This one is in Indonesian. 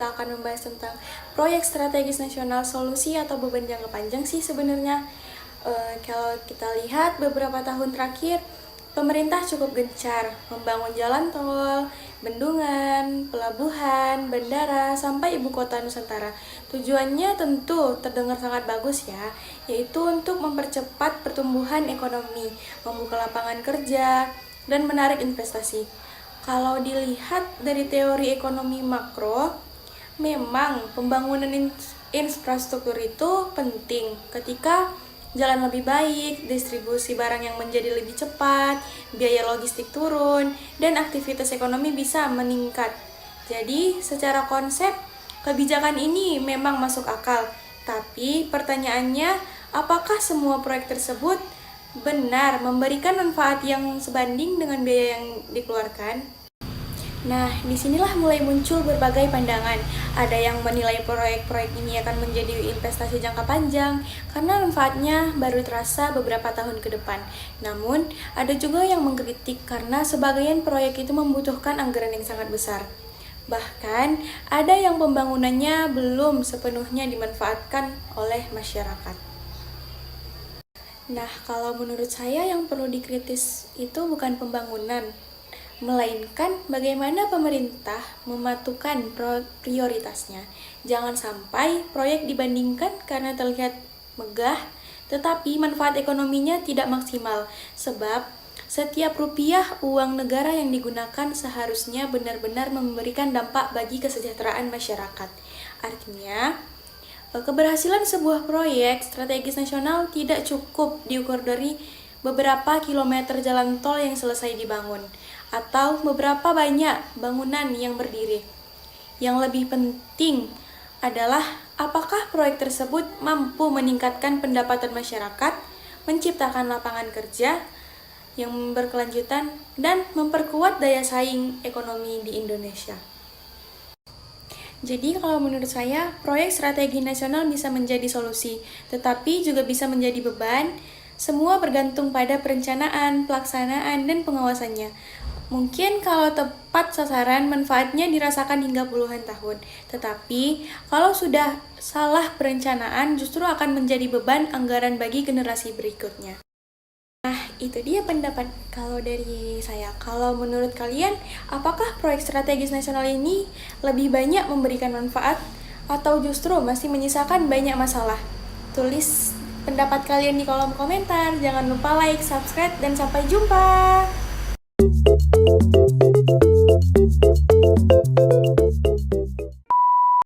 Kita akan membahas tentang proyek strategis nasional, solusi atau beban jangka panjang sih sebenarnya. Kalau kita lihat beberapa tahun terakhir, pemerintah cukup gencar membangun jalan tol, bendungan, pelabuhan, bandara, sampai ibu kota Nusantara. Tujuannya tentu terdengar sangat bagus ya, yaitu untuk mempercepat pertumbuhan ekonomi, membuka lapangan kerja, dan menarik investasi. Kalau dilihat dari teori ekonomi makro, memang pembangunan infrastruktur itu penting ketika jalan lebih baik, distribusi barang yang menjadi lebih cepat, biaya logistik turun, dan aktivitas ekonomi bisa meningkat. Jadi, secara konsep, kebijakan ini memang masuk akal. Tapi pertanyaannya, apakah semua proyek tersebut benar memberikan manfaat yang sebanding dengan biaya yang dikeluarkan? Nah, disinilah mulai muncul berbagai pandangan. Ada yang menilai proyek-proyek ini akan menjadi investasi jangka panjang karena manfaatnya baru terasa beberapa tahun ke depan. Namun, ada juga yang mengkritik karena sebagian proyek itu membutuhkan anggaran yang sangat besar. Bahkan, ada yang pembangunannya belum sepenuhnya dimanfaatkan oleh masyarakat. Nah, kalau menurut saya yang perlu dikritis itu bukan pembangunan, melainkan bagaimana pemerintah mematukan prioritasnya. Jangan sampai proyek dibandingkan karena terlihat megah, tetapi manfaat ekonominya tidak maksimal, sebab setiap rupiah uang negara yang digunakan seharusnya benar-benar memberikan dampak bagi kesejahteraan masyarakat. Artinya, keberhasilan sebuah proyek strategis nasional tidak cukup diukur dari beberapa kilometer jalan tol yang selesai dibangun, atau beberapa banyak bangunan yang berdiri. Yang lebih penting adalah apakah proyek tersebut mampu meningkatkan pendapatan masyarakat, menciptakan lapangan kerja yang berkelanjutan, dan memperkuat daya saing ekonomi di Indonesia. Jadi kalau menurut saya, proyek strategi nasional bisa menjadi solusi, tetapi juga bisa menjadi beban. Semua bergantung pada perencanaan, pelaksanaan, dan pengawasannya. Mungkin kalau tepat sasaran, manfaatnya dirasakan hingga puluhan tahun. Tetapi, kalau sudah salah perencanaan, justru akan menjadi beban anggaran bagi generasi berikutnya. Nah, itu dia pendapat kalau dari saya. Kalau menurut kalian, apakah proyek strategis nasional ini lebih banyak memberikan manfaat atau justru masih menyisakan banyak masalah? Tulis pendapat kalian di kolom komentar. Jangan lupa like, subscribe, dan sampai jumpa.